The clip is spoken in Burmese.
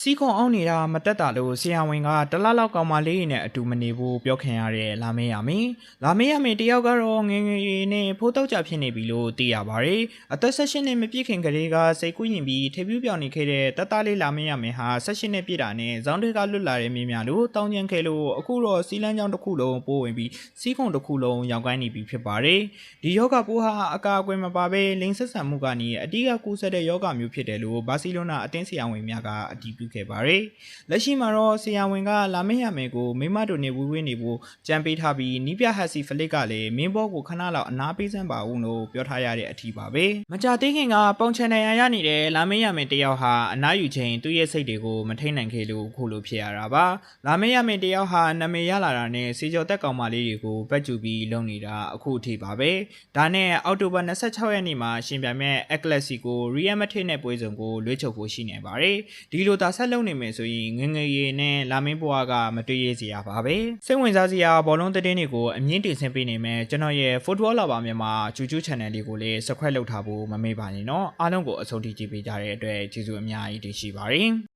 စီးခွန်အောင်နေတာမတက်တာလို့ဆရာဝန်ကတလားလောက်ကောင်မလေးနဲ့အတူမနေဘူးပြောခင်ရတဲ့လာမေးရမင်းတယောက်ကတော့ငယ်ငယ်နဲ့ဖိုးတောက်ကြဖြစ်နေပြီလို့သိရပါတယ်အသက်16နှစ်မပြည့်ခင်ကလေးကစိတ်ကူးရင်ပြီးထေပြူးပြောင်နေခဲ့တဲ့တသားလေးလာမေးရမင်းဟာ16နှစ်ပြည့်တာနဲ့ဇောင်းတွေကလွတ်လာတဲ့မြင်းများလို့တောင်းကျန်ခဲ့လို့အခုတော့စီလန်းချောင်းတစ်ခုလုံးပိုးဝင်ပြီးစီးခွန်တစ်ခုလုံးရောင်ကိုင်းနေပြီဖြစ်ပါတယ်ဒီယောဂပိုးဟာအကာအကွယ်မပါဘဲလိင်ဆက်ဆံမှုကနေအတိအကူးဆက်တဲ့ယောဂမျိုးဖြစ်တယ်လို့ဘာစီလိုနာအသင်းဆရာဝန်များကအတည်ပြုခဲ့ပါတယ်လက်ရှိမှာတော့ဆရာဝန်ကလာမေးရမယ်ကိုမိမတို့နေဝေးနေဖို့ကြံပေးထားပြီးနီးပြဟက်စီဖလစ်ကလည်းမင်းဘောကိုခဏလောက်အနားပေးစမ်းပါဦးလို့ပြောထားရတဲ့အထီပါပဲမကြသေးခင်ကပုံချန်နိုင်ရနေတဲ့လာမေးရမယ်တယောက်ဟာအနားယူချိန်သူ့ရဲ့စိတ်တွေကိုမထိန်နိုင်ခဲ့လို့ခုလိုဖြစ်ရတာပါလာမေးရမယ်တယောက်ဟာနာမည်ရလာတာနဲ့စေကျော်တက်ကောင်မလေးတွေကိုဘက်ကျူပြီးလုံနေတာအခုအထိပါပဲဒါနဲ့အောက်တိုဘာ26ရက်နေ့မှာရှင်ပြိုင်မဲ့အက်ကလက်စီကိုရီယယ်မထစ်နဲ့ပွဲစုံကိုလွှဲချုပ်ဖို့ရှိနေပါတယ်ဒီလိုသာဆက်လုပ်နေမယ်ဆိုရင်ငငယ်ရီနဲ့လာမင်းဘွားကမတွေ့ရစရာပါပဲစိတ်ဝင်စားစရာဘောလုံးသတင်းတွေကိုအမြင့်တင်ဆက်ပေးနေမယ်ကျွန်တော်ရဲ့ Football Lover မြန်မာကျူကျူ channel လေးကိုလည်း subscribe လုပ်ထားဖို့မမေ့ပါနဲ့နော်အားလုံးကိုအဆုံးထိကြည့်ပေးကြတဲ့အတွက်ကျေးဇူးအများကြီးတင်ရှိပါတယ်